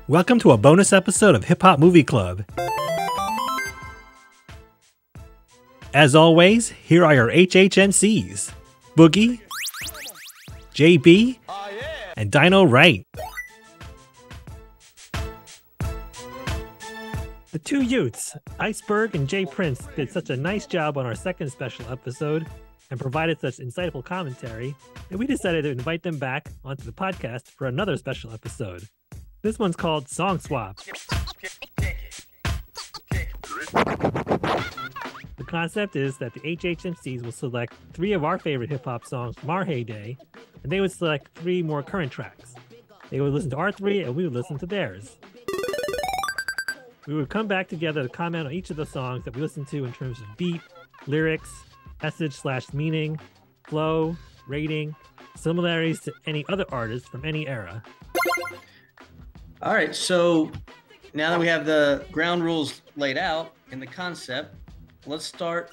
Welcome to a bonus episode of Hip Hop Movie Club. As always, here are your HHMCs, Boogie, JB, and Dino Wright. The two Youts, Iceberg and J Prince, did such a nice job on our second special episode and provided such insightful commentary that we decided to invite them back onto the podcast for another special episode. This one's called Song Swap. The concept is that the HHMCs will select 3 of our favorite hip-hop songs from our heyday, and they would select 3 more current tracks. They would listen to our 3, and we would listen to theirs. We would come back together to comment on each of the songs that we listened to in terms of beat, lyrics, message/meaning, flow, rating, similarities to any other artist from any era. All right, so now that we have the ground rules laid out and the concept, let's start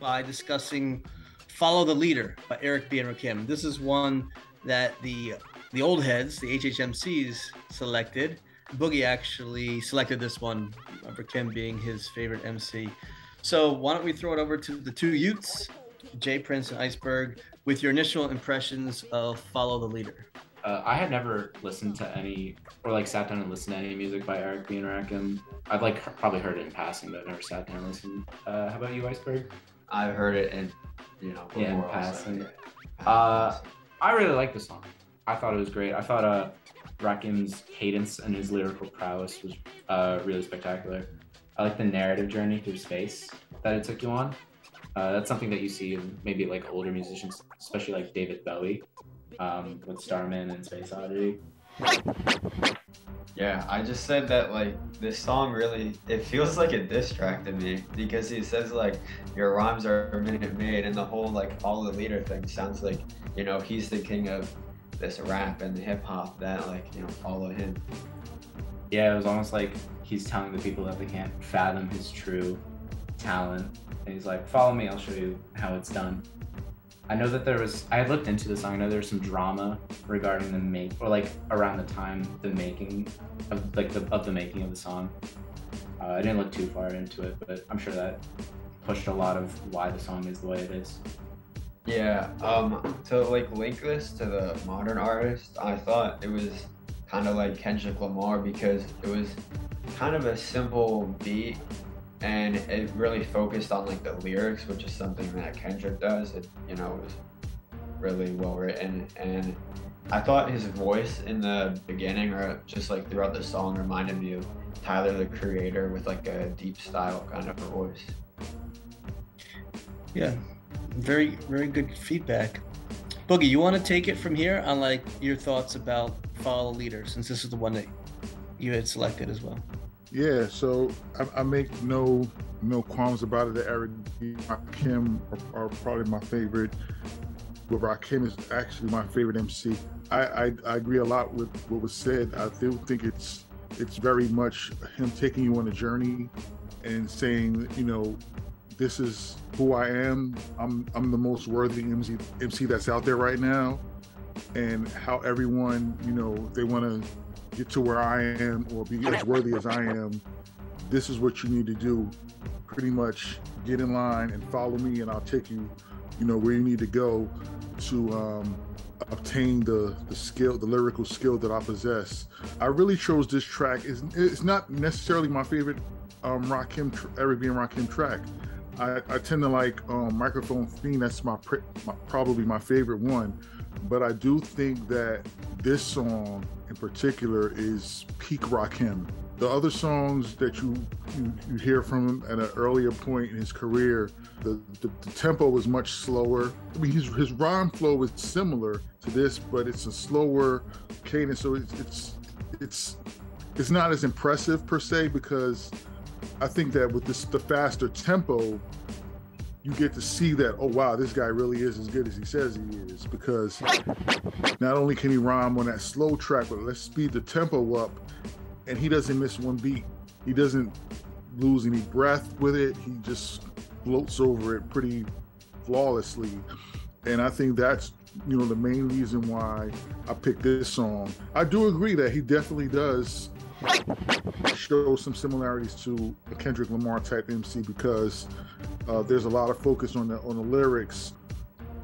by discussing Follow the Leader by Eric B. and Rakim. This is one that the old heads, the HHMCs, selected. Boogie actually selected this one, Rakim being his favorite MC. So why don't we throw it over to the two Youts, J Prince and Iceberg, with your initial impressions of Follow the Leader. I had never listened to any, or like sat down and listened to any music by Eric B. and Rakim. I've probably heard it in passing, but never sat down and listened. How about you, Iceberg? I've heard it in passing. I really like the song. I thought it was great. I thought Rakim's cadence and his lyrical prowess was really spectacular. I like the narrative journey through space that it took you on. That's something that you see in maybe like older musicians, especially like David Bowie. With Starman and Space Oddity. Yeah, I just said that like this song really, it feels like a diss track to me because he says like your rhymes are Minute Maid and the whole like Follow the Leader thing sounds like, he's the king of this rap and hip hop that follow him. Yeah, it was almost like he's telling the people that they can't fathom his true talent. And he's like, follow me, I'll show you how it's done. I know that I had looked into the song. I know there was some drama regarding around the time the making of the making of the song. I didn't look too far into it, but I'm sure that pushed a lot of why the song is the way it is. Yeah, to link this to the modern artist, I thought it was kind of like Kendrick Lamar because it was kind of a simple beat. And it really focused on the lyrics, which is something that Kendrick does. It was really well written, and I thought his voice in the beginning or just throughout the song reminded me of Tyler the Creator with a deep style kind of a voice. Yeah, very, very good feedback. Boogie, you want to take it from here on your thoughts about Follow the Leader, since this is the one that you had selected as well? Yeah, so I make no qualms about it that Eric B. and Rakim are probably my favorite. But Rakim is actually my favorite MC. I agree a lot with what was said. I do think it's very much him taking you on a journey and saying, this is who I am. I'm the most worthy MC that's out there right now, and how everyone, they want to get to where I am or be as worthy as I am. This is what you need to do. Pretty much get in line and follow me, and I'll take you, where you need to go to obtain the skill, the lyrical skill that I possess. I really chose this track. It's not necessarily my favorite Eric B. and Rakim track. I tend to like Microphone Fiend. That's probably my favorite one. But I do think that this song in particular is peak Rakim. The other songs that you hear from him at an earlier point in his career, the tempo was much slower. I mean, his rhyme flow is similar to this, but it's a slower cadence, so it's not as impressive per se, because I think that with the faster tempo, you get to see that, oh wow, this guy really is as good as he says he is, because not only can he rhyme on that slow track, but let's speed the tempo up, and he doesn't miss one beat. He doesn't lose any breath with it. He just floats over it pretty flawlessly. And I think that's the main reason why I picked this song. I do agree that he definitely does show some similarities to a Kendrick Lamar type MC because there's a lot of focus on the lyrics,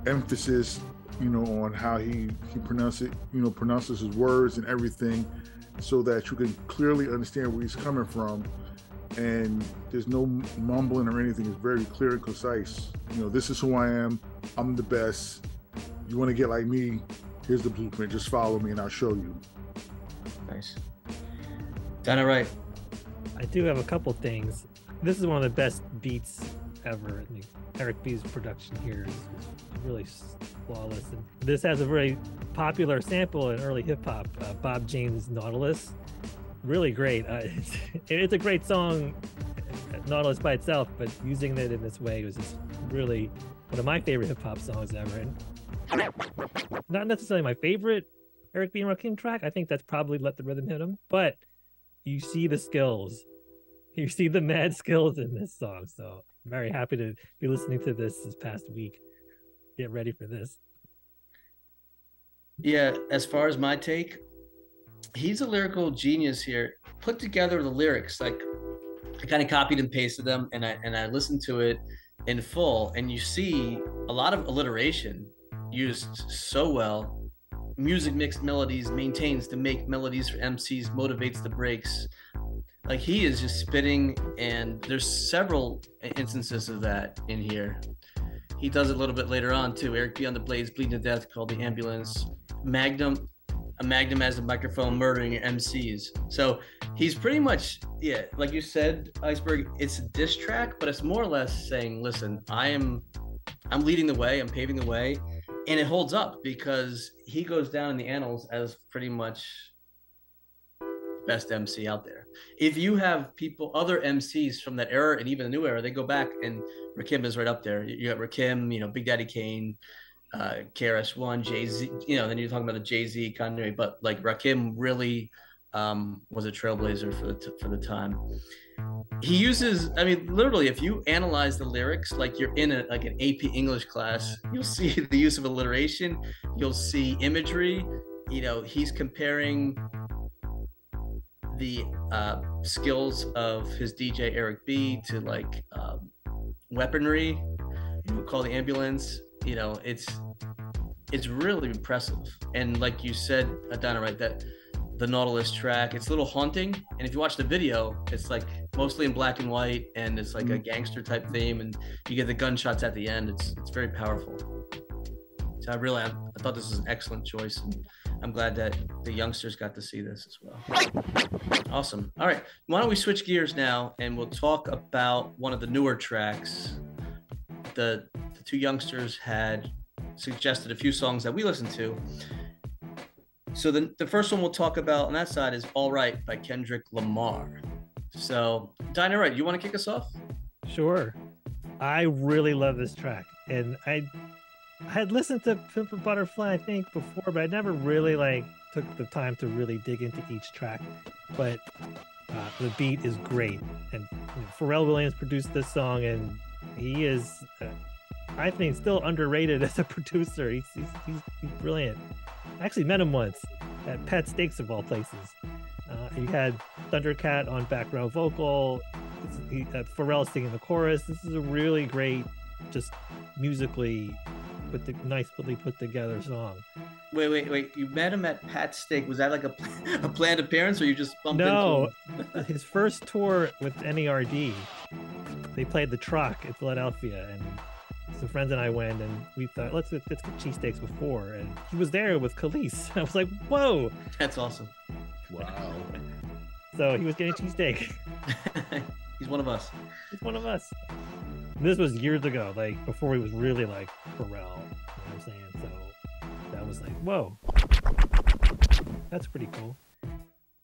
emphasis, on how he pronounces his words and everything, so that you can clearly understand where he's coming from. And there's no mumbling or anything. It's very clear and concise. This is who I am. I'm the best. You want to get like me? Here's the blueprint. Just follow me and I'll show you. Nice. Done it right. I do have a couple things. This is one of the best beats ever. I mean, Eric B's production here is really flawless. And this has a very popular sample in early hip hop, Bob James' Nautilus. Really great. It's a great song, Nautilus by itself, but using it in this way was just really one of my favorite hip hop songs ever. And not necessarily my favorite Eric B. and Rakim track. I think that's probably Let the Rhythm Hit 'Em, but you see the skills. You see the mad skills in this song. So I'm very happy to be listening to this past week. Get ready for this. Yeah, as far as my take, he's a lyrical genius here. Put together the lyrics, like I kind of copied and pasted them, and I listened to it in full, and you see a lot of alliteration used so well. Music mixed melodies, maintains to make melodies for MCs, motivates the breaks. Like he is just spitting, and there's several instances of that in here. He does it a little bit later on too. Eric B on the Blades, bleeding to death, called the ambulance. A Magnum as a microphone, murdering your MCs. So he's pretty much, yeah, like you said, Iceberg, it's a diss track, but it's more or less saying, listen, I'm leading the way, I'm paving the way. And it holds up because he goes down in the annals as pretty much best MC out there. If you have other MCs from that era and even the new era, they go back and Rakim is right up there. You got Rakim, Big Daddy Kane, KRS-One, Jay-Z, then you're talking about the Jay-Z, Kanye, but like Rakim really was a trailblazer for the time. He uses, literally, if you analyze the lyrics, like you're in an AP English class, you'll see the use of alliteration, you'll see imagery. He's comparing the skills of his DJ Eric B to like weaponry. Call the ambulance. It's really impressive. And like you said, Adana, right, that the Nautilus track, it's a little haunting. And if you watch the video, it's like mostly in black and white, and it's like a gangster type theme, and you get the gunshots at the end. It's very powerful. So I thought this was an excellent choice, and I'm glad that the youngsters got to see this as well. Awesome. All right, why don't we switch gears now, and we'll talk about one of the newer tracks. The two youngsters had suggested a few songs that we listened to. So the first one we'll talk about on that side is All Right by Kendrick Lamar. So, Dynamite, you want to kick us off? Sure. I really love this track. And I had listened to Pimp a Butterfly, I think, before, but I never really took the time to really dig into each track. But the beat is great. And Pharrell Williams produced this song, and he is, I think, still underrated as a producer. He's brilliant. I actually met him once at Pat Steaks of all places. He had Thundercat on background vocal. Pharrell singing the chorus. This is a really great, just musically nicely put together song. Wait. You met him at Pat Steak. Was that like a planned appearance, or you just bumped into him? No, his first tour with NERD, they played the Truck in Philadelphia, and some friends and I went, and we thought, let's get cheesesteaks before, and he was there with Khalees. I was like, whoa, that's awesome. Wow. So he was getting cheesesteak. He's one of us. He's one of us. This was years ago, before he was really like Pharrell. You know what I'm saying? So that was like, whoa, that's pretty cool.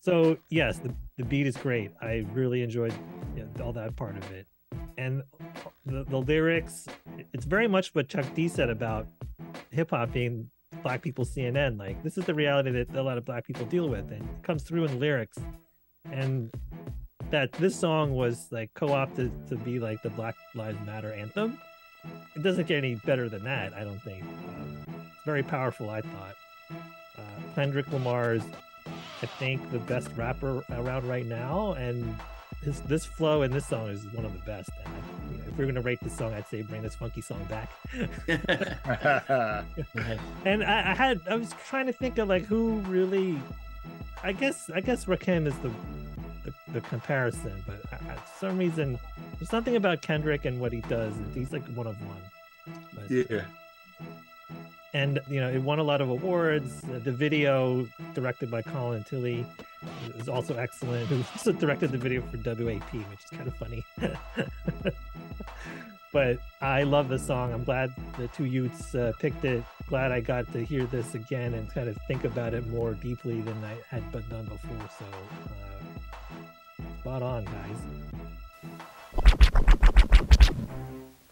So yes, the beat is great. I really enjoyed all that part of it. And the lyrics, it's very much what Chuck D said about hip hop being Black people's CNN. Like, this is the reality that a lot of Black people deal with, and it comes through in the lyrics. And that this song was co-opted to be the Black Lives Matter anthem. It doesn't get any better than that, I don't think. very powerful, I thought. Kendrick Lamar's, I think, the best rapper around right now, and this flow in this song is one of the best. And if we're gonna rate this song, I'd say bring this funky song back. And I was trying to think of like who really. I guess Rakim is the comparison, but for some reason there's something about Kendrick and what he does. He's like one of one. But, Yeah. And it won a lot of awards. The video directed by Colin Tilley is also excellent. Who also directed the video for WAP, which is kind of funny. But I love the song. I'm glad the two Youts picked it. Glad I got to hear this again and kind of think about it more deeply than I had done before. So spot on, guys.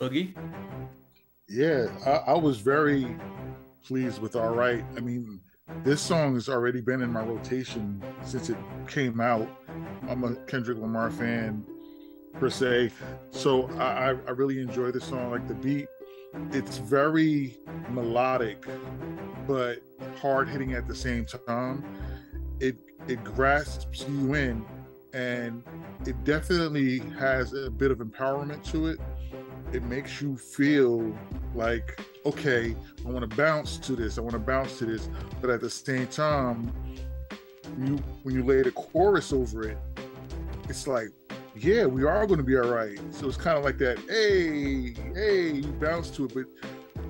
Boogie? Yeah, I was very pleased with All Right. I mean, this song has already been in my rotation since it came out. I'm a Kendrick Lamar fan per se, so I really enjoy the song. Like the beat, it's very melodic but hard hitting at the same time. It grasps you in, and it definitely has a bit of empowerment to it. It makes you feel like, okay, I want to bounce to this, but at the same time, when you lay the chorus over it, it's like, yeah, we are going to be all right. So it's kind of like that, hey, you bounce to it. But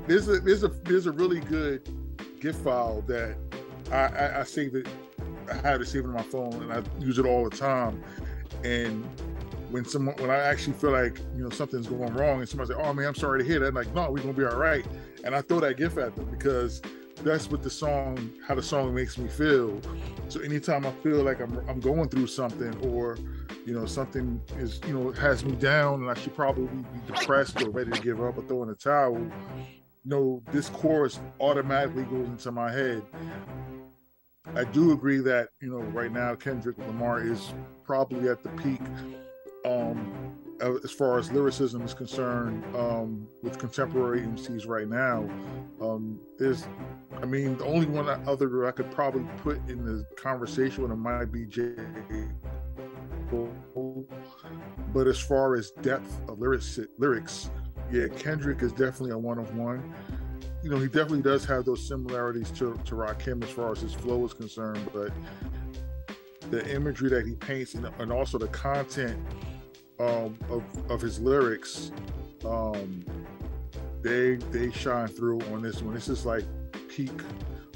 there's a really good GIF file that I save it. I have it saved on my phone, and I use it all the time. And when I actually feel like something's going wrong, and somebody's like, "Oh man, I'm sorry to hear that," I'm like, "No, we're gonna be all right." And I throw that GIF at them because that's what how the song makes me feel. So anytime I feel like I'm going through something, or something is has me down, and I should probably be depressed or ready to give up or throw in a towel, this chorus automatically goes into my head. I do agree that right now Kendrick Lamar is probably at the peak as far as lyricism is concerned with contemporary MCs right now. The only one other I could probably put in the conversation with him might be J. Cole. But as far as depth of lyrics, yeah, Kendrick is definitely a one of one. He definitely does have those similarities to Rakim as far as his flow is concerned, but the imagery that he paints and also the content of his lyrics, they shine through on this one. This is like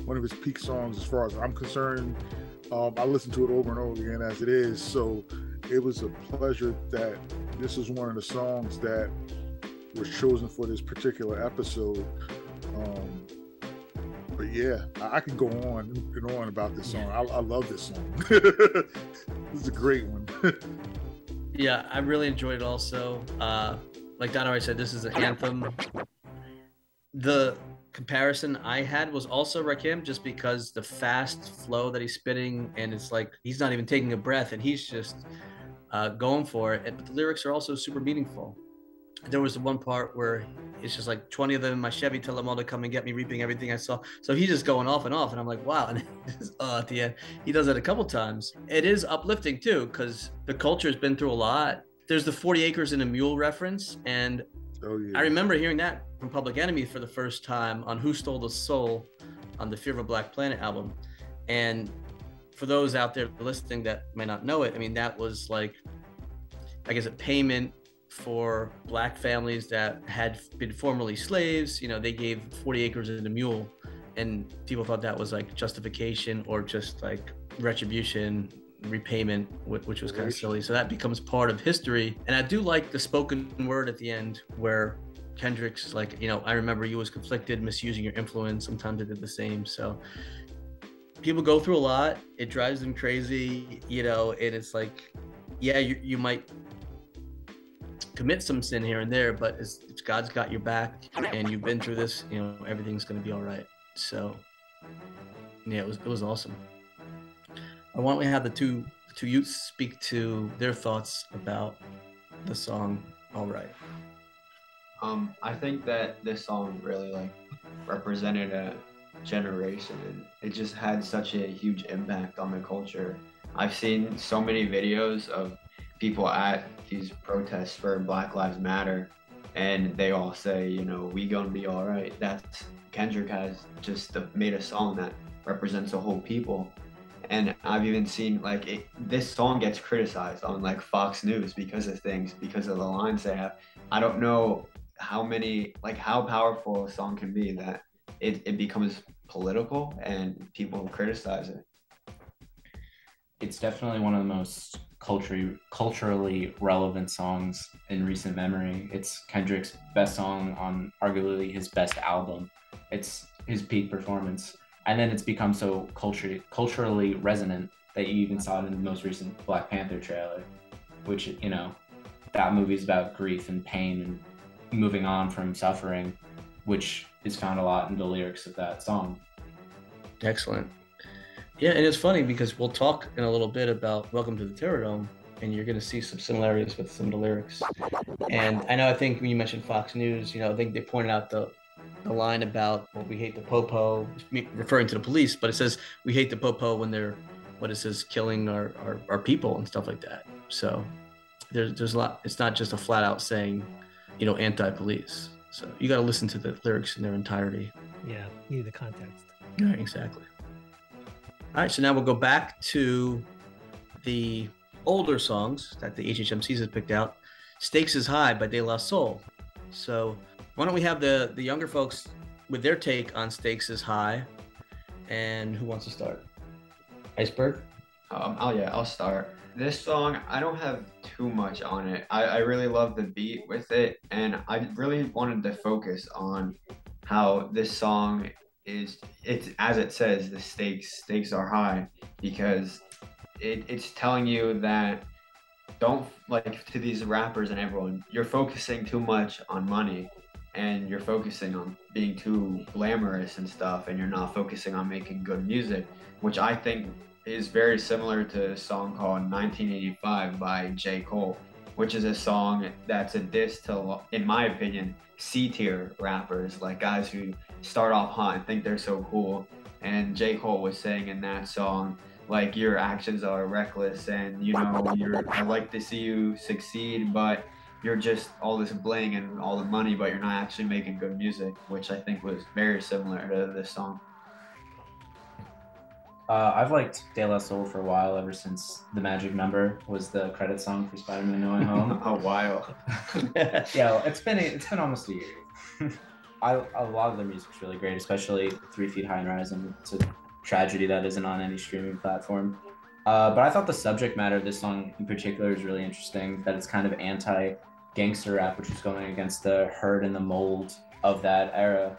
one of his peak songs as far as I'm concerned. I listen to it over and over again as it is, so it was a pleasure that this is one of the songs that was chosen for this particular episode. But yeah, I can go on and on about this song. I love this song. This is a great one. Yeah, I really enjoyed it also. Like Don already said, this is an anthem. The comparison I had was also Rakim, just because the fast flow that he's spitting, and it's like he's not even taking a breath and he's just going for it. But the lyrics are also super meaningful. There was the one part where it's just like 20 of them in my Chevy, tell them all to come and get me, reaping everything I saw. So he's just going off, and I'm like, wow. And at the end, he does it a couple times. It is uplifting too, because the culture has been through a lot. There's the 40 acres and a mule reference, and I remember hearing that from Public Enemy for the first time on Who Stole the Soul on the Fear of a Black Planet album. And for those out there listening that may not know it, I mean, that was like, I guess, a payment for Black families that had been formerly slaves. They gave 40 acres and a mule, and people thought that was like justification or just like retribution, repayment, which was kind of silly. So that becomes part of history. And I do like the spoken word at the end where Kendrick's like, I remember you was conflicted, misusing your influence. Sometimes I did the same. So people go through a lot. It drives them crazy, and it's like, yeah, you might commit some sin here and there, but it's God's got your back, and you've been through this, everything's going to be all right. So yeah, it was awesome. Why don't we have the two Youts speak to their thoughts about the song All Right? I think that this song really represented generation, and it just had such a huge impact on the culture. I've seen so many videos of people at these protests for Black Lives Matter, and they all say, you know, we gonna be all right. That's Kendrick has just made a song that represents a whole people. And I've even seen like this song gets criticized on like Fox News because of the lines they have. I don't know how powerful a song can be that it becomes political and people criticize it. It's definitely one of the most culturally relevant songs in recent memory. It's Kendrick's best song on arguably his best album. It's his peak performance. And then it's become so culturally resonant that you even saw it in the most recent Black Panther trailer, which, you know, that movie's about grief and pain and moving on from suffering, which is found a lot in the lyrics of that song. Excellent. Yeah, and it's funny because we'll talk in a little bit about Welcome to the TerrorDome, and you're going to see some similarities with some of the lyrics. And I think when you mentioned Fox News, you know, I think they pointed out the line about, well, we hate the popo, referring to the police, but it says we hate the popo when they're, killing our people and stuff like that. So there's a lot. It's not just a flat out saying, you know, anti-police. So you got to listen to the lyrics in their entirety. Yeah, you need the context. Right, exactly. All right, so now we'll go back to the older songs that the HHMCs have picked out. Stakes is High by De La Soul. So why don't we have the younger folks with their take on Stakes is High, and who wants to start? Iceberg? I'll start. This song, I don't have too much on it. I really love the beat with it, and I really wanted to focus on how this song it's as it says, the stakes are high, because it's telling you that don't, like, to these rappers and everyone, you're focusing too much on money and you're focusing on being too glamorous and stuff, and you're not focusing on making good music, which I think is very similar to a song called 1985 by J. Cole, which is a song that's a diss to, in my opinion, C-tier rappers, like guys who start off hot and think they're so cool. And J. Cole was saying in that song, like, your actions are reckless, and, you know, I like to see you succeed, but you're just all this bling and all the money, but you're not actually making good music, which I think was very similar to this song. I've liked De La Soul for a while, ever since The Magic Number was the credit song for Spider-Man No Way Home. A while. Yeah, it's been almost a year. A lot of their music's really great, especially 3 Feet High and Rising. It's a tragedy that isn't on any streaming platform. But I thought the subject matter of this song in particular is really interesting, that it's kind of anti-gangster rap, which is going against the herd and the mold of that era.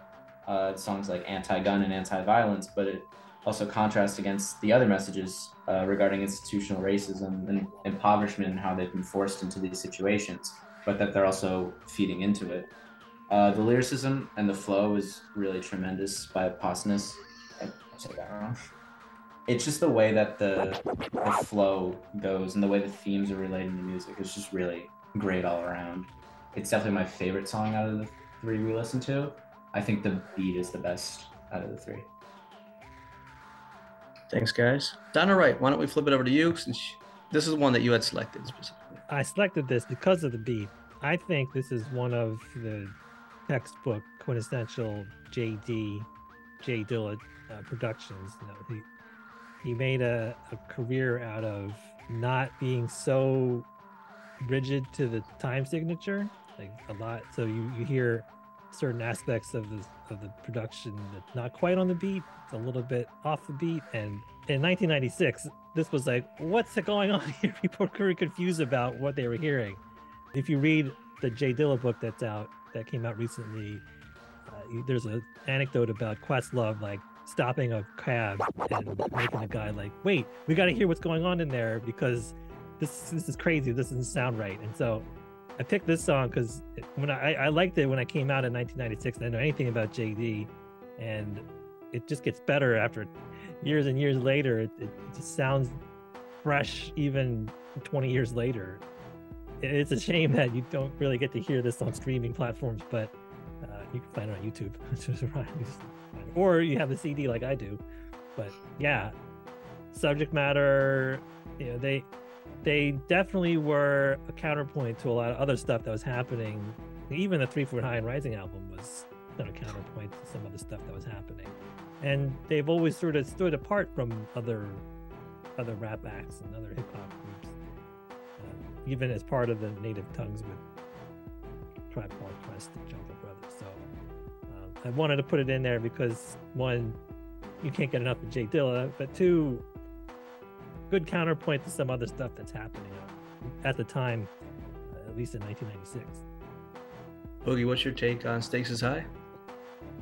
Songs like anti-gun and anti-violence, but it also contrasts against the other messages regarding institutional racism and impoverishment and how they've been forced into these situations, but that they're also feeding into it. The lyricism and the flow is really tremendous by Posnus. I said that wrong. It's just the way that the flow goes and the way the themes are related to music is just really great all around. It's definitely my favorite song out of the 3 we listened to. I think the beat is the best out of the 3. Thanks, guys. Donna Wright, why don't we flip it over to you, since this is one that you had selected specifically. I selected this because of the beat. I think this is one of the textbook quintessential J. Dilla productions. You know, he made a career out of not being so rigid to the time signature, like a lot. So you hear certain aspects of the production that's not quite on the beat. It's a little bit off the beat. And in 1996, this was like, what's going on here? People were very confused about what they were hearing. If you read the J. Dilla book that came out recently, there's an anecdote about Questlove like stopping a cab and making a guy like, wait, we got to hear what's going on in there, because this is crazy. This doesn't sound right. And so I picked this song because when I liked it when I came out in 1996. I didn't know anything about JD, and it just gets better after years and years later. It just sounds fresh even 20 years later. It's a shame that you don't really get to hear this on streaming platforms, but You can find it on YouTube. Or you have the CD like I do. But yeah, subject matter, you know, they definitely were a counterpoint to a lot of other stuff that was happening. Even the 3 Foot High and Rising album was kind of counterpoint to some other stuff that was happening. And they've always sort of stood apart from other rap acts and other hip hop groups, even as part of the Native Tongues with Tribe Called Quest and Jungle Brothers. So I wanted to put it in there because, one, you can't get enough of Jay Dilla, but two, good counterpoint to some other stuff that's happening at the time, at least in 1996. Boogie, what's your take on Stakes is High?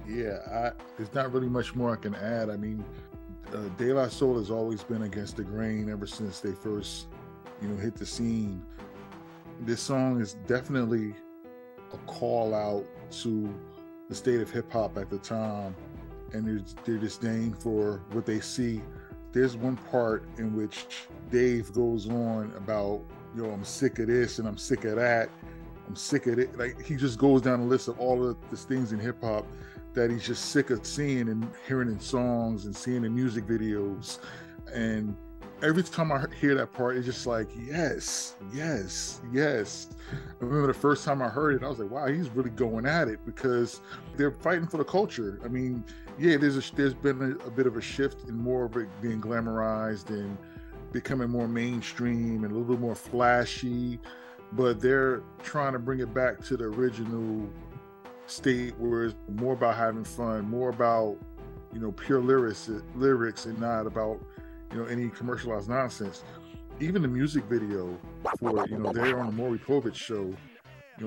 Yeah, there's not really much more I can add. I mean, De La Soul has always been against the grain ever since they first, hit the scene. This song is definitely a call out to the state of hip hop at the time and their disdain for what they see. There's one part in which Dave goes on about, I'm sick of this and I'm sick of that. I'm sick of it. Like, he just goes down a list of all of the things in hip hop that he's just sick of seeing and hearing in songs and seeing in music videos. And every time I hear that part, it's just like, yes, yes, yes. I remember the first time I heard it, I was like, wow, he's really going at it, because they're fighting for the culture. I mean, yeah, there's been a bit of a shift in more of it being glamorized and becoming more mainstream and a little bit more flashy, but they're trying to bring it back to the original state where it's more about having fun, more about, pure lyrics and not about, any commercialized nonsense. Even the music video for, they're on the Maury Povich show,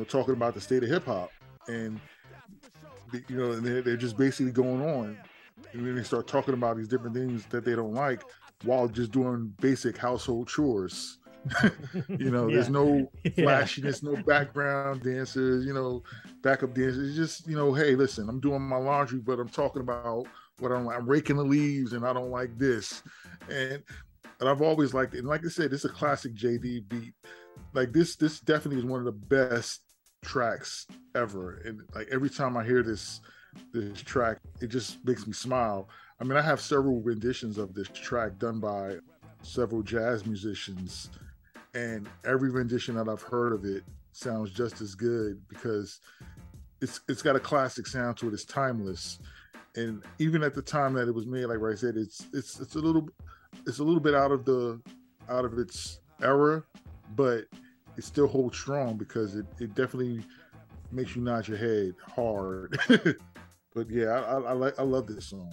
talking about the state of hip hop, and they're just basically going on, and then they start talking about these different things that they don't like while just doing basic household chores. There's no flashiness, no background dancers, backup dancers. It's just, hey, listen, I'm doing my laundry, but I'm talking about what I'm raking the leaves and I don't like this. And I've always liked it. And like I said, this is a classic JD beat. Like this definitely is one of the best tracks ever. And like every time I hear this track, it just makes me smile. I mean, I have several renditions of this track done by several jazz musicians, and every rendition that I've heard of it sounds just as good, because it's got a classic sound to it. It's timeless, and even at the time that it was made, like I said, it's a little bit out of its era, but it still holds strong because it definitely makes you nod your head hard. But yeah, I love this song.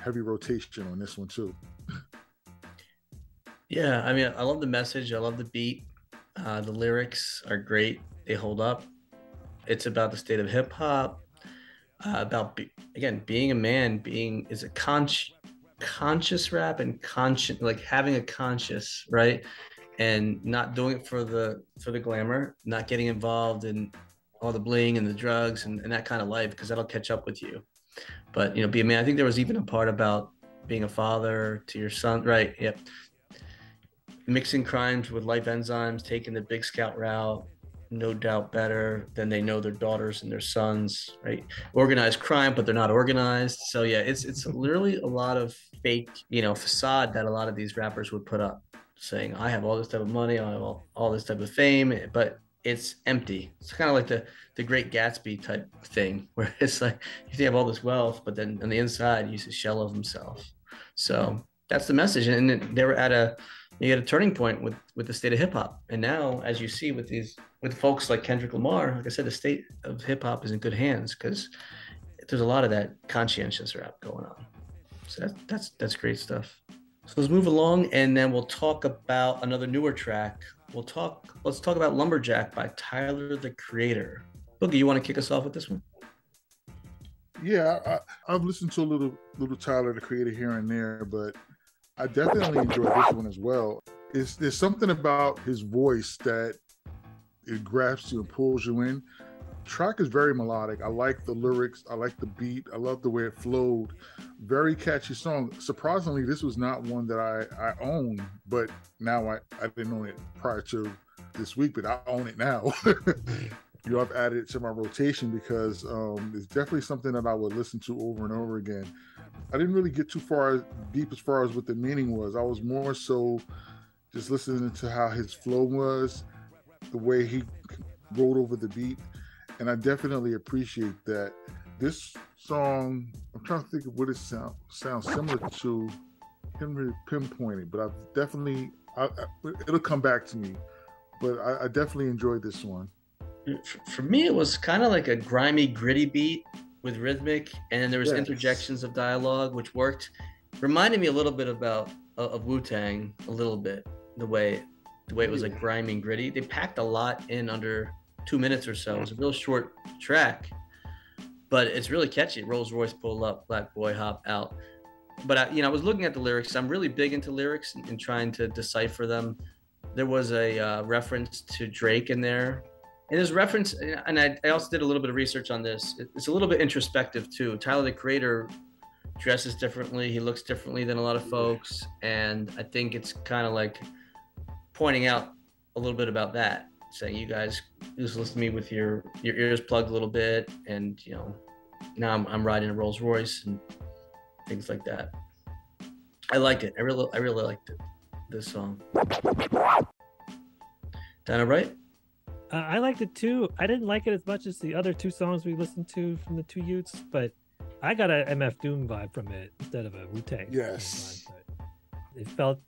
Heavy rotation on this one too. Yeah, I mean, I love the message. I love the beat. The lyrics are great. They hold up. It's about the state of hip hop. About being a man. Is a conscious rap and conscious, like having a conscious, right, and not doing it for the glamour, not getting involved in all the bling and the drugs and that kind of life, because that'll catch up with you. But be a man. I think there was even a part about being a father to your son, right? Yep. Mixing crimes with life enzymes, taking the Big Scout route, no doubt better than they know their daughters and their sons, right? Organized crime, but they're not organized. So yeah, it's literally a lot of fake, facade that a lot of these rappers would put up, saying, I have all this type of money, I have all this type of fame, but it's empty. It's kind of like the Great Gatsby type thing, where it's like, you have all this wealth, but then on the inside, he's a shell of himself. So that's the message. And they were at a turning point with the state of hip hop. And now, as you see with folks like Kendrick Lamar, like I said, the state of hip hop is in good hands, because there's a lot of that conscientious rap going on. So that's great stuff. So let's move along, and then we'll talk about another newer track. Let's talk about Lumberjack by Tyler, the Creator. Boogie, you want to kick us off with this one? Yeah, I've listened to a little Tyler, the Creator here and there, but I definitely enjoyed this one as well. There's something about his voice that it grabs you and pulls you in. The track is very melodic. I like the lyrics. I like the beat. I love the way it flowed. Very catchy song. Surprisingly, this was not one that I own, but now I didn't own it prior to this week, but I own it now. I've added it to my rotation because it's definitely something that I would listen to over and over again. I didn't really get too far deep as far as what the meaning was. I was more so just listening to how his flow was, the way he rolled over the beat, and I definitely appreciate that. This song, I'm trying to think of what it sounds similar to. Can't really pinpoint it, but I've definitely, it'll come back to me. But I definitely enjoyed this one. For me, it was kind of like a grimy, gritty beat with rhythmic, and there was interjections of dialogue, which worked. Reminded me a little bit of Wu-Tang, a little bit, the way it was like grimy and gritty. They packed a lot in under 2 minutes or so. It was a real short track, but it's really catchy. Rolls Royce pull up, black boy hop out. But I was looking at the lyrics. I'm really big into lyrics and trying to decipher them. There was a reference to Drake in there. And there's reference, and I also did a little bit of research on this. It's a little bit introspective too. Tyler, the Creator, dresses differently. He looks differently than a lot of folks. And I think it's kind of like pointing out a little bit about that, saying you guys just listen to me with your ears plugged a little bit. And, now I'm riding a Rolls Royce and things like that. I liked it. I really liked it, this song. Dana, right? I liked it too. I didn't like it as much as the other two songs we listened to from the two Youts, but I got a MF Doom vibe from it instead of a Wu-Tang. Yes. Vibe, it felt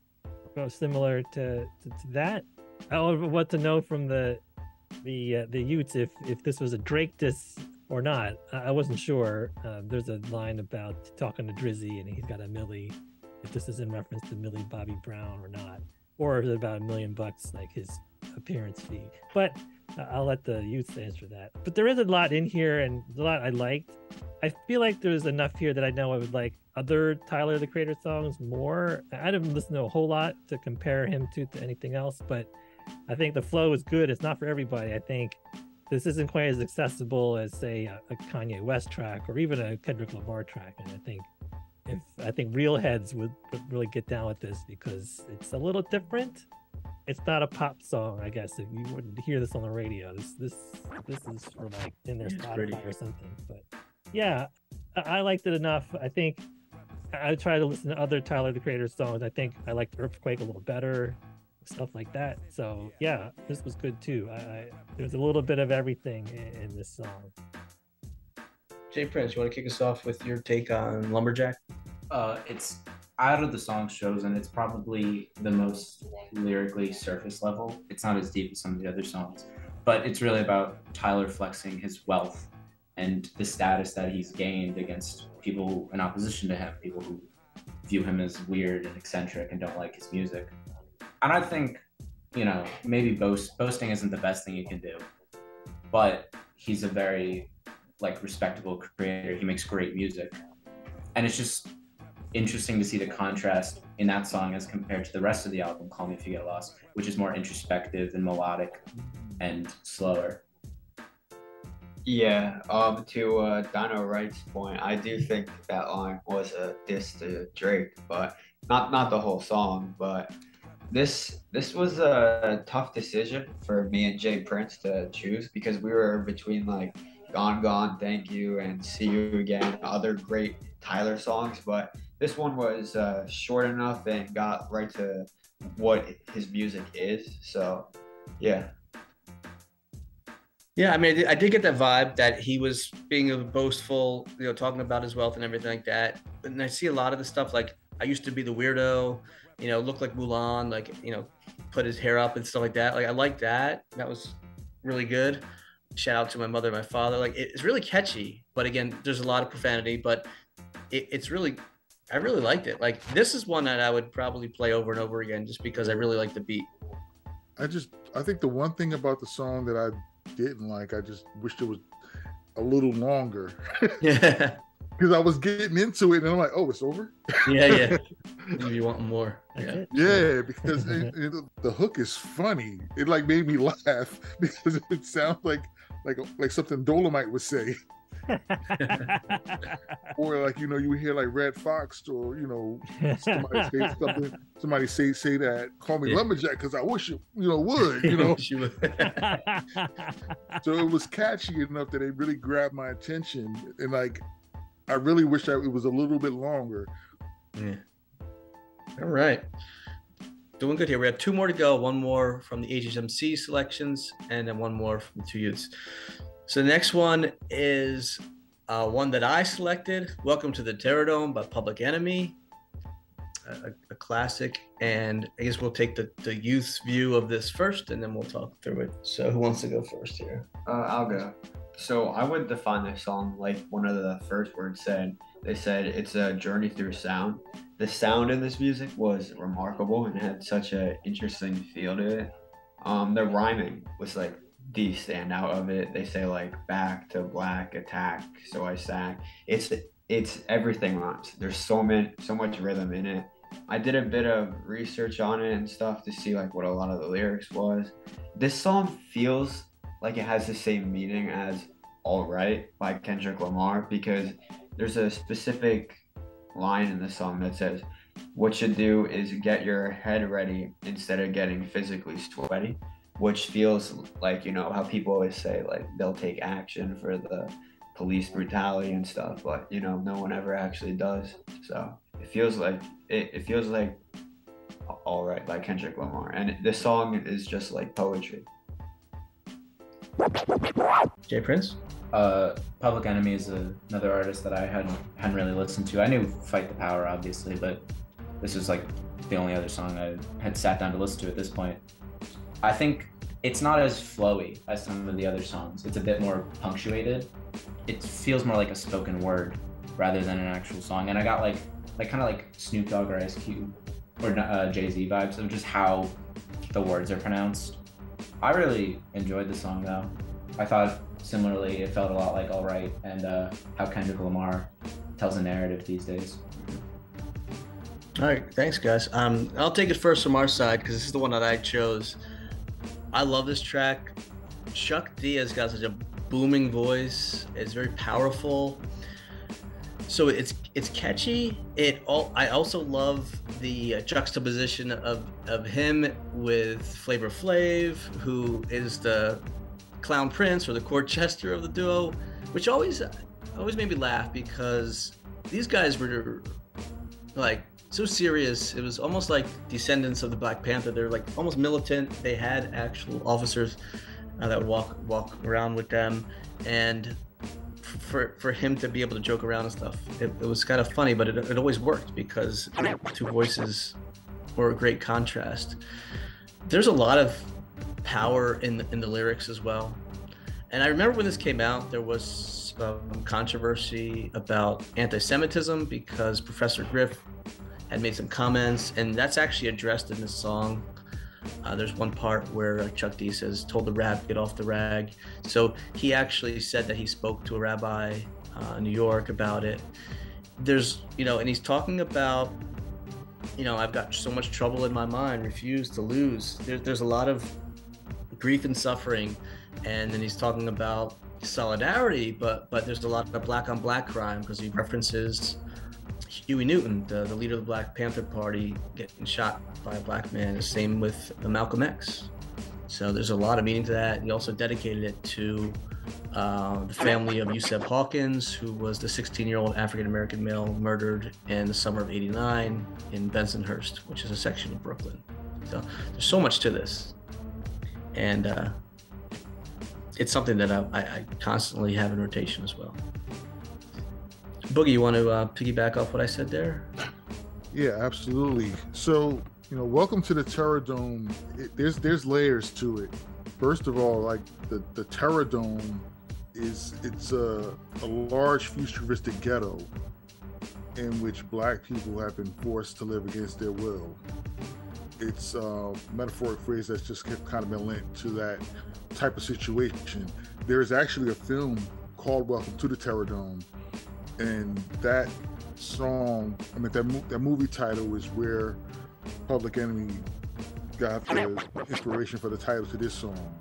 similar to that. I don't know what to know from the Youts if this was a Drake diss or not. I wasn't sure. There's a line about talking to Drizzy and he's got a milli. If this is in reference to Millie Bobby Brown or not, or is it about $1 million like his appearance fee? But I'll let the Youths answer that. But there is a lot in here and a lot I liked. I feel like there's enough here that I know I would like other Tyler the Creator songs more. I didn't listen to a whole lot to compare him to anything else, but I think the flow is good. It's not for everybody. I think this isn't quite as accessible as, say, a Kanye West track or even a Kendrick Lamar track. And I think real heads would really get down with this because it's a little different. It's not a pop song, I guess. If you wouldn't hear this on the radio, this is for like in their Spotify or something. But yeah, I liked it enough. I think I try to listen to other Tyler the Creator songs. I think I liked Earthquake a little better, stuff like that. So yeah, this was good too. There's a little bit of everything in this song. Jay Prince, you want to kick us off with your take on Lumberjack? It's out of the songs chosen, it's probably the most lyrically surface level. It's not as deep as some of the other songs, but it's really about Tyler flexing his wealth and the status that he's gained against people in opposition to him, people who view him as weird and eccentric and don't like his music. And I think, maybe boasting isn't the best thing you can do, but he's a very respectable creator. He makes great music. And it's just interesting to see the contrast in that song as compared to the rest of the album, Call Me If You Get Lost, which is more introspective and melodic and slower. Yeah, to Dino Wright's point, I do think that line was a diss to Drake, but not the whole song. But this was a tough decision for me and Jay Prince to choose because we were between Gone Gone, Thank You, and See You Again, other great Tyler songs, but this one was short enough and got right to what his music is. So, yeah. Yeah, I mean, I did get that vibe that he was being a boastful, talking about his wealth and everything like that. And I see a lot of the stuff I used to be the weirdo, look like Mulan, put his hair up and stuff like that. I like that. That was really good. Shout out to my mother and my father. It's really catchy, but again, there's a lot of profanity, but I really liked it. This is one that I would probably play over and over again just because I really like the beat. I think the one thing about the song that I didn't like, I just wished it was a little longer. Yeah. Because I was getting into it and I'm like, oh, it's over? Yeah. You want more. Yeah. Yeah, because the hook is funny. It made me laugh because it sounds like something Dolomite would say. Or like, you hear like Red Fox, or somebody say something. Somebody say that, call me Lumberjack, because I wish it would. She would. So it was catchy enough that it really grabbed my attention, and like I really wish that it was a little bit longer. Yeah. All right. Doing good here. We have 2 more to go. 1 more from the HHMC selections, and then 1 more from the 2 Youts. So the next one is one that I selected. Welcome to the TerrorDome by Public Enemy, a classic. And I guess we'll take the youth's view of this first, and then we'll talk through it. So who wants to go first here? I'll go. So I would define this song like one of the first words said. They said it's a journey through sound. The sound in this music was remarkable and had such an interesting feel to it. The rhyming was like the standout of it. They say like back to black, attack, so I sack. It's everything rhymes. There's so much rhythm in it. I did a bit of research on it and stuff to see like what a lot of the lyrics was. This song feels like it has the same meaning as All Right by Kendrick Lamar, because there's a specific line in the song that says, what you do is get your head ready instead of getting physically sweaty, which feels like, how people always say like they'll take action for the police brutality and stuff, but no one ever actually does. So it feels like All Right by Kendrick Lamar, and this song is just like poetry. Jay Prince? Public Enemy is another artist that I hadn't really listened to. I knew Fight the Power, obviously, but this is like the only other song I had sat down to listen to at this point. I think it's not as flowy as some of the other songs. It's a bit more punctuated. It feels more like a spoken word rather than an actual song. And I got like kind of like Snoop Dogg or Ice Cube or Jay-Z vibes of just how the words are pronounced. I really enjoyed the song though. I thought similarly it felt a lot like All Right and how Kendrick Lamar tells a narrative these days. All right, thanks guys. I'll take it first from our side because this is the one that I chose. I love this track. Chuck D has got such a booming voice. It's very powerful. So it's catchy. I also love the juxtaposition of him with Flavor Flav, who is the Clown Prince or the court jester of the duo, which always made me laugh because these guys were like so serious. It was almost like descendants of the Black Panther. They're like almost militant. They had actual officers that would walk around with them, and for him to be able to joke around and stuff, it was kind of funny, but it always worked because the 2 voices were a great contrast. There's a lot of power in the lyrics as well. And I remember when this came out, there was controversy about anti-Semitism because Professor Griff had made some comments, and that's actually addressed in this song. There's one part where Chuck D says, told the rab, get off the rag. So he actually said that he spoke to a rabbi in New York about it. There's, and he's talking about, I've got so much trouble in my mind, refuse to lose. There's a lot of grief and suffering. And then he's talking about solidarity, but there's a lot of black on black crime because he references Huey Newton, the leader of the Black Panther Party, getting shot by a black man. The same with Malcolm X. So there's a lot of meaning to that. He also dedicated it to the family of Yusef Hawkins, who was the 16-year-old African-American male murdered in the summer of '89 in Bensonhurst, which is a section of Brooklyn. So there's so much to this. And it's something that I constantly have in rotation as well. Boogie, you want to piggyback off what I said there? Yeah, absolutely. So, welcome to the TerrorDome. There's layers to it. First of all, like the TerrorDome it's a large futuristic ghetto in which black people have been forced to live against their will. It's a metaphoric phrase that's just kind of been linked to that type of situation. There is actually a film called Welcome to the TerrorDome, and that song, that movie title is where Public Enemy got the inspiration for the title to this song.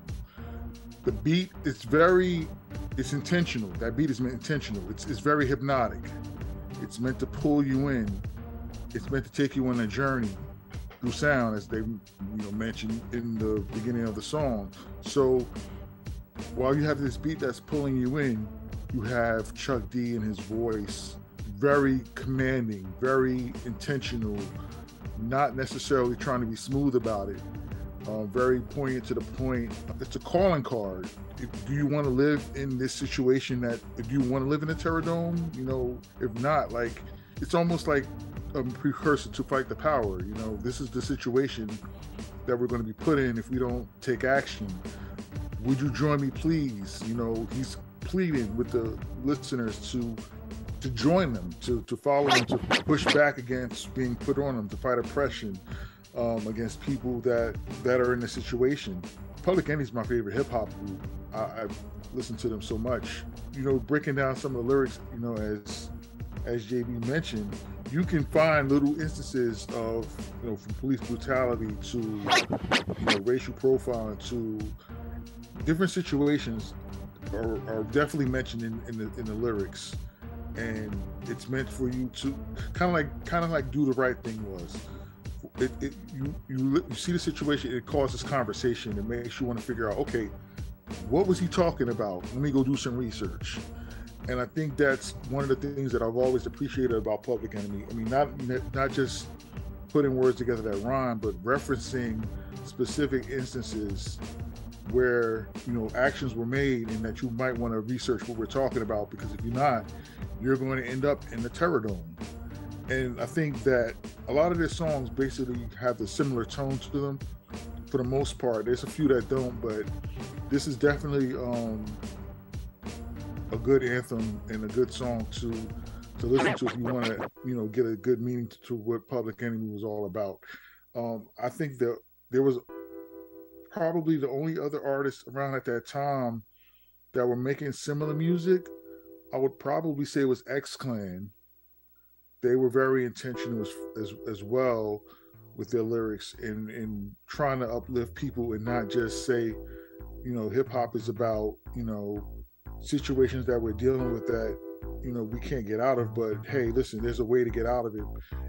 The beat is very it's intentional. That beat is intentional. It's very hypnotic. It's meant to pull you in. It's meant to take you on a journey through sound, as they mentioned in the beginning of the song. So while you have this beat that's pulling you in, you have Chuck D and his voice, very commanding, very intentional, not necessarily trying to be smooth about it. Very poignant to the point. It's a calling card. Do you want to live in this situation? Do you want to live in the TerrorDome? If not, like, it's almost like a precursor to Fight the Power. This is the situation that we're going to be put in if we don't take action. Would you join me, please? He's pleading with the listeners to join them, to follow them, to push back against being put on them, to fight oppression against people that are in the situation. Public Enemy is my favorite hip hop group. I've listened to them so much. Breaking down some of the lyrics, as JB mentioned, you can find little instances of, from police brutality to, racial profiling to different situations are definitely mentioned in the lyrics, and it's meant for you to kind of like Do the Right Thing was. You see the situation, it causes conversation. It makes you want to figure out, okay, what was he talking about? Let me go do some research. And I think that's one of the things that I've always appreciated about Public Enemy. I mean, not just putting words together that rhyme, but referencing specific instances where actions were made and that you might want to research what we're talking about, because if you're not, you're going to end up in the TerrorDome. And I think that a lot of their songs basically have a similar tone to them for the most part. There's a few that don't, but this is definitely a good anthem and a good song to listen to if you want to get a good meaning to what Public Enemy was all about. I think that there was probably the only other artists around at that time that were making similar music. I would probably say it was X-Clan. They were very intentional as well with their lyrics and trying to uplift people and not just say, hip hop is about, situations that we're dealing with that, we can't get out of, but hey, listen, there's a way to get out of it.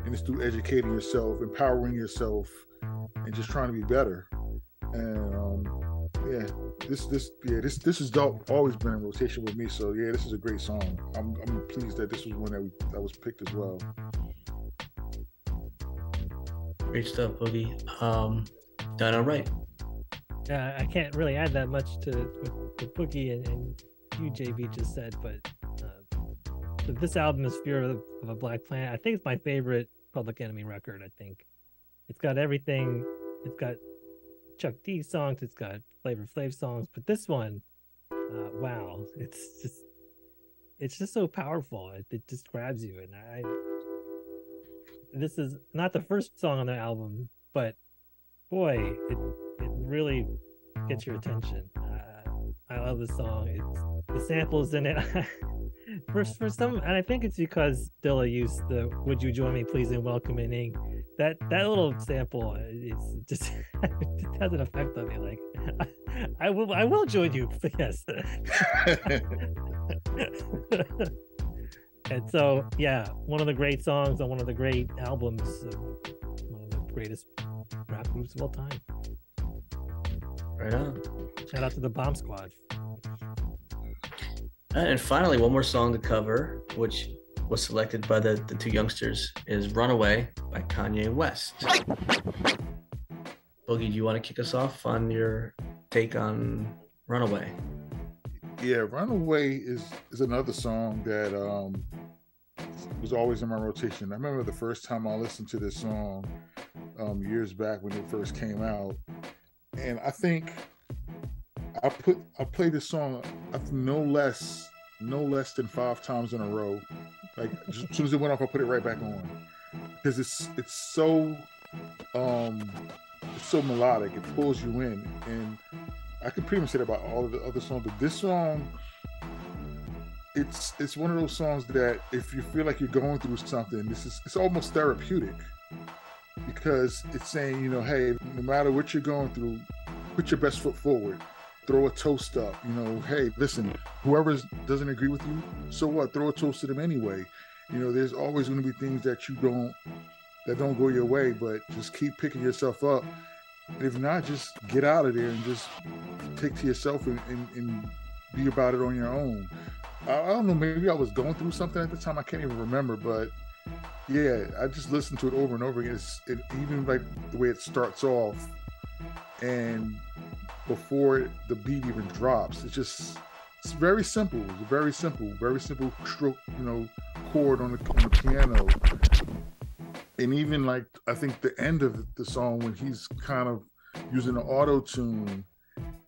And it's through educating yourself, empowering yourself, and just trying to be better. And this has always been in rotation with me. So yeah, this is a great song. I'm pleased that this was one that was picked as well. Great stuff, Boogie. Done all right. I can't really add that much to what Boogie and you, JB, just said, but this album is Fear of a Black Planet. I think it's my favorite Public Enemy record. I think it's got everything. It's got Chuck D songs, it's got Flavor Flav songs, but this one, wow, it's just so powerful. It just grabs you. And this is not the first song on the album, but boy, it really gets your attention. I love this song. The samples in it. For some, and I think it's because Dilla used the "Would you join me, please, in welcoming." That little sample is just it has an effect on me. Like I will join you. Yes. And so yeah, one of the great songs on one of the great albums of one of the greatest rap groups of all time. Right on. Shout out to the Bomb Squad. And finally, one more song to cover, which was selected by the two youngsters, is Runaway by Kanye West. Boogie, do you want to kick us off on your take on Runaway? Yeah, Runaway is another song that was always in my rotation. I remember the first time I listened to this song years back when it first came out. And I think I played this song no less than 5 times in a row. Like just as soon as it went off, I put it right back on because it's so melodic. It pulls you in, and I could pretty much say that about all of the other songs. But this song, it's one of those songs that if you feel like you're going through something, it's almost therapeutic because it's saying, hey, no matter what you're going through, put your best foot forward. throw a toast up. You know, hey, listen, whoever doesn't agree with you, so what? Throw a toast to them anyway. You know, there's always going to be things that don't go your way, but just keep picking yourself up. And if not, just get out of there and just take to yourself and be about it on your own. I don't know, maybe I was going through something at the time. I can't even remember, but yeah, I just listened to it over and over again. Even like the way it starts off and before the beat even drops, it's very simple. It's a very simple stroke, you know, chord on the piano. And even like, I think the end of the song when he's kind of using the auto-tune,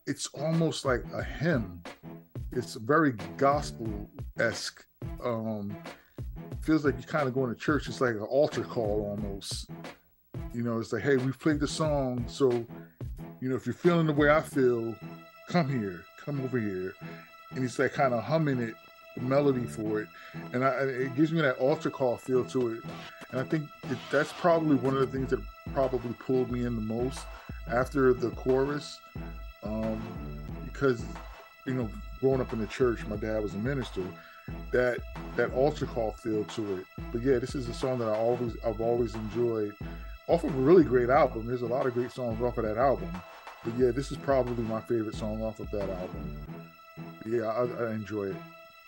it's almost like a hymn. It's very gospel-esque. Feels like you're kind of going to church. It's like an altar call almost. You know, it's like, hey, we've played the song, so, you know, if you're feeling the way I feel, come over here. And he's like kind of humming it, the melody for it. And it gives me that altar call feel to it. And I think that's probably one of the things that probably pulled me in the most after the chorus. Because, you know, growing up in the church, my dad was a minister, that altar call feel to it. But yeah, this is a song that I've always enjoyed. Off of a really great album. There's a lot of great songs off of that album. But yeah, this is probably my favorite song off of that album. Yeah, I enjoy it.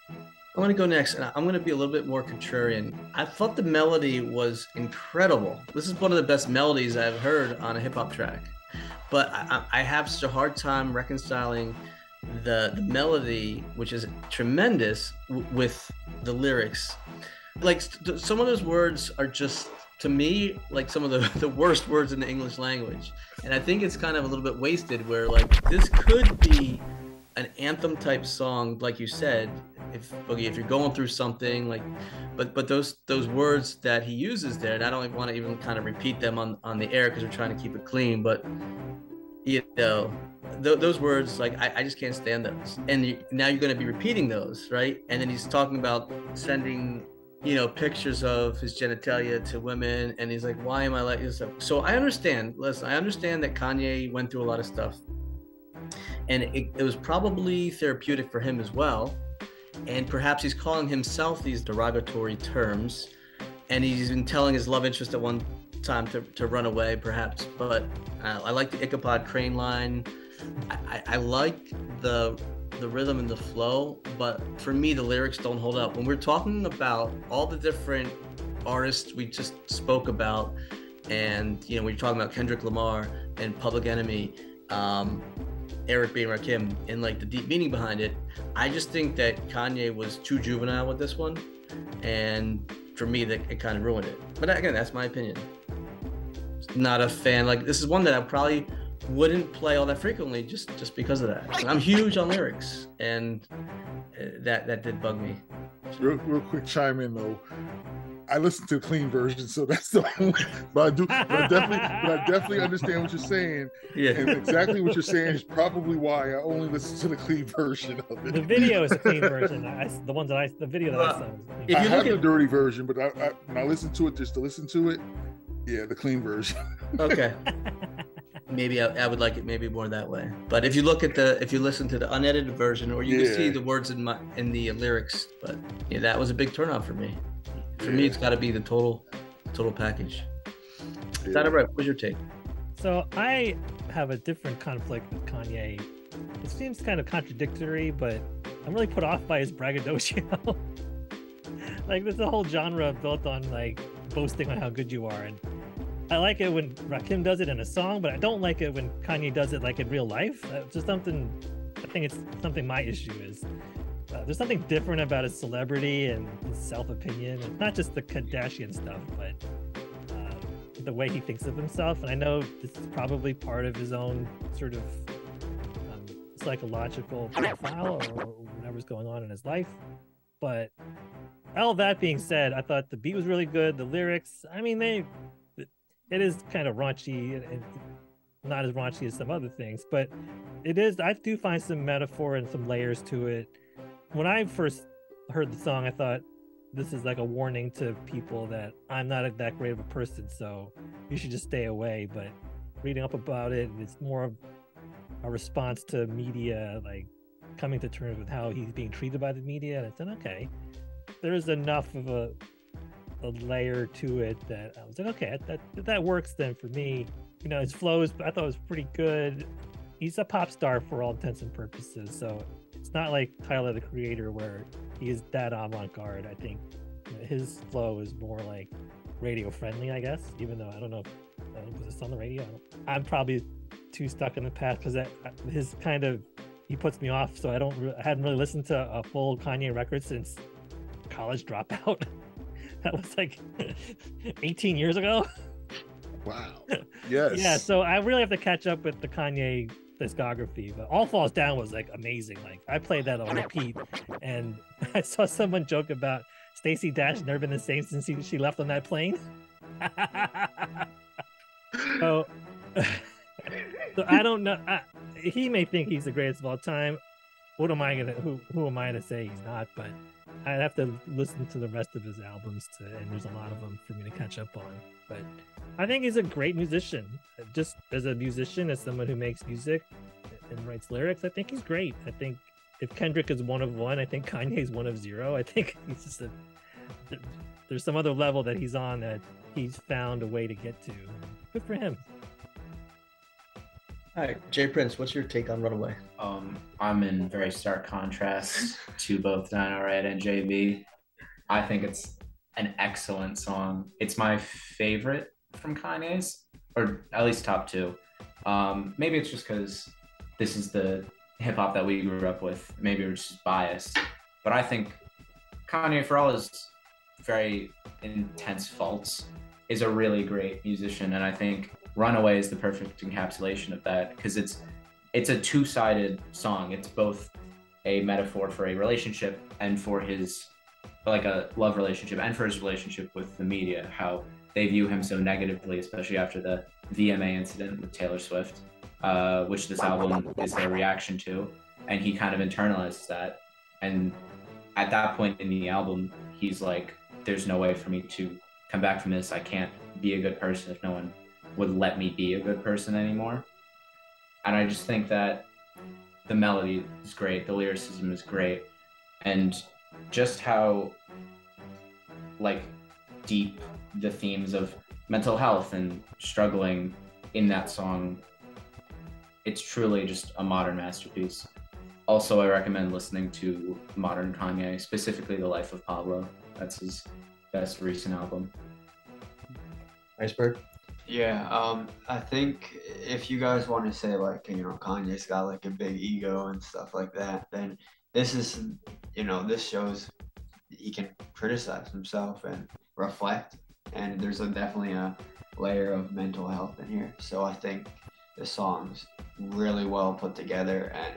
I'm going to go next, and I'm going to be a little bit more contrarian. I thought the melody was incredible. This is one of the best melodies I've heard on a hip-hop track. But I have such a hard time reconciling the melody, which is tremendous, with the lyrics. Like, some of those words are just, to me, like some of the worst words in the English language. And I think it's kind of a little bit wasted, where like this could be an anthem type song, like you said, if you're going through something, like, but those words that he uses there, and I don't want to even kind of repeat them on the air because we're trying to keep it clean, but you know, those words, like I just can't stand those. And now you're going to be repeating those, right? And then he's talking about sending, you know, pictures of his genitalia to women, and he's like, why am I like this? So I understand that Kanye went through a lot of stuff, and it was probably therapeutic for him as well. And perhaps he's calling himself these derogatory terms, and he's been telling his love interest at one time to run away, perhaps. But I like the Ichabod Crane line. I like the rhythm and the flow, but for me, the lyrics don't hold up. When we're talking about all the different artists we just spoke about, and you know, when you're talking about Kendrick Lamar and Public Enemy, Eric B. and Rakim, and like the deep meaning behind it, I just think that Kanye was too juvenile with this one, and for me, that it kind of ruined it. But again, that's my opinion. Not a fan. Like, this is one that I probably wouldn't play all that frequently just because of that. I'm huge on lyrics, and that did bug me. Real quick chime in though. I listened to the clean version, so that's the only. But I definitely understand what you're saying. Yeah, and exactly what you're saying is probably why I only listen to the clean version of it. The video is a clean version. The video that I saw. I have the dirty version, but when I listen to it just to listen to it, yeah, the clean version. Okay. Maybe I would like it maybe more that way. But if you listen to the unedited version, or you can see the words in the lyrics, but yeah, that was a big turnoff for me. For me, it's got to be the total package. Is that all right? What's your take? So I have a different conflict with Kanye. It seems kind of contradictory, but I'm really put off by his braggadocio. Like, there's a whole genre built on like boasting on how good you are, and I like it when Rakim does it in a song, but I don't like it when Kanye does it like in real life. Just something. I think it's something my issue is. There's something different about his celebrity and his self-opinion, and not just the Kardashian stuff, but the way he thinks of himself. And I know this is probably part of his own sort of psychological profile or whatever's going on in his life. But all that being said, I thought the beat was really good. The lyrics, I mean, it is kind of raunchy and not as raunchy as some other things, but it is. I do find some metaphor and some layers to it. When I first heard the song, I thought this is like a warning to people that I'm not that great of a person, so you should just stay away. But reading up about it, it's more of a response to media, like coming to terms with how he's being treated by the media. And I said, okay, there's enough of a layer to it that I was like, okay, that works then for me. You know, his flows, I thought was pretty good. He's a pop star for all intents and purposes. So it's not like Tyler, the Creator, where he is that avant-garde. I think his flow is more like radio friendly, I guess, even though I don't know if was this on the radio. I'm probably too stuck in the past because his kind of, he puts me off. So I hadn't really listened to a full Kanye record since College Dropout. That was like 18 years ago. Wow. Yes. Yeah, so I really have to catch up with the Kanye discography, but All Falls Down was like amazing. Like I played that on repeat, and I saw someone joke about Stacey Dash never been the same since she left on that plane. so I don't know. He may think he's the greatest of all time. What am I gonna? Who am I to say he's not? But I'd have to listen to the rest of his albums, and there's a lot of them for me to catch up on. But I think he's a great musician. Just as a musician, as someone who makes music and writes lyrics, I think he's great. I think if Kendrick is one of one, I think Kanye is one of zero. I think he's just there's some other level that he's on that he's found a way to get to. Good for him. All right, Jay Prince, what's your take on Runaway? I'm in very stark contrast to both Dino Red and JB. I think it's an excellent song. It's my favorite from Kanye's, or at least top two. Maybe it's just because this is the hip hop that we grew up with. Maybe we're just biased. But I think Kanye, for all his very intense faults, is a really great musician. And I think Runaway is the perfect encapsulation of that, because it's a two-sided song. It's both a metaphor for a relationship and for his, like a love relationship, and for his relationship with the media, how they view him so negatively, especially after the VMA incident with Taylor Swift, which this album is a reaction to. And he kind of internalizes that. And at that point in the album, he's like, there's no way for me to come back from this. I can't be a good person if no one would let me be a good person anymore. And I just think that the melody is great, the lyricism is great, and just how like deep the themes of mental health and struggling in that song, it's truly just a modern masterpiece. Also, I recommend listening to modern Kanye, specifically The Life of Pablo. That's his best recent album. Iceberg? Yeah, I think if you guys want to say like, Kanye's got like a big ego and stuff like that, then this is, this shows he can criticize himself and reflect, and there's definitely a layer of mental health in here. So I think the song's really well put together, and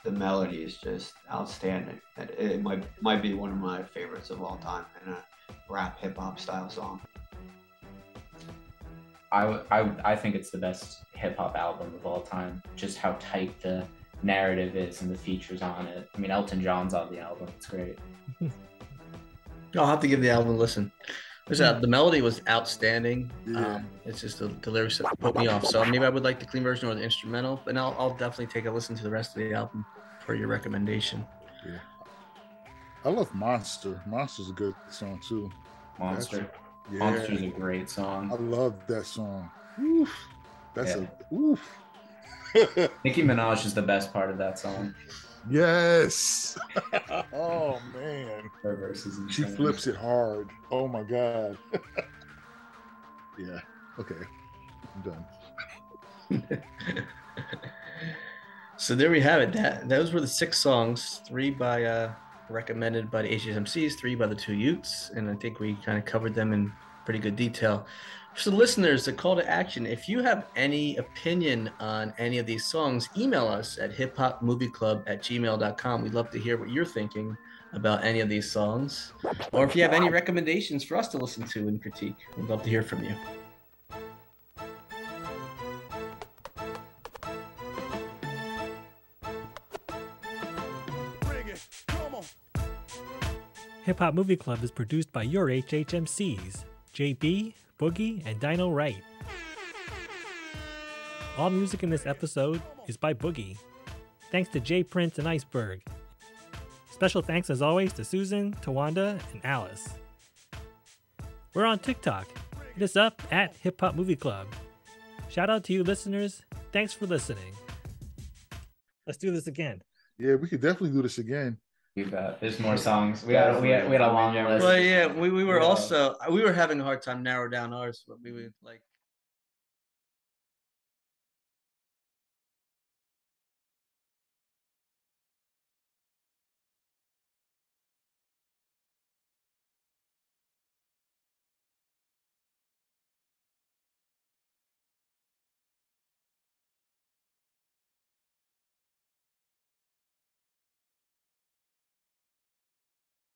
the melody is just outstanding. And it might be one of my favorites of all time in a rap hip hop style song. I think it's the best hip hop album of all time. Just how tight the narrative is and the features on it. I mean, Elton John's on the album. It's great. I'll have to give the album a listen. The melody was outstanding. Yeah. It's just the lyrics that put me off. So maybe I would like the clean version or the instrumental, and I'll definitely take a listen to the rest of the album for your recommendation. Yeah. I love Monster. Monster's a good song too. Monster. Yeah. Monster's a great song. I love that song. Oof. That's oof. Nicki Minaj is the best part of that song. Yes. Oh man. Her verse is insane. She flips it hard. Oh my god. Yeah. Okay. I'm done. So there we have it. Those were the 6 songs, 3 by recommended by the HHMCs, 3 by the 2 Youts, and I think we kind of covered them in pretty good detail. So listeners, a call to action: if you have any opinion on any of these songs, email us at hiphopmovieclub@gmail.com. We'd love to hear what you're thinking about any of these songs, or if you have any recommendations for us to listen to and critique, we'd love to hear from you. Hip Hop Movie Club is produced by your HHMCs, JB, Boogie, and Dino Wright. All music in this episode is by Boogie. Thanks to Jay Prince and Iceberg. Special thanks as always to Susan, Towanda, and Alice. We're on TikTok. Hit us up at Hip Hop Movie Club. Shout out to you listeners. Thanks for listening. Let's do this again. Yeah, we could definitely do this again. You bet. There's more songs. We had a long list. Well, yeah, we were also we were having a hard time narrow down ours, but we would like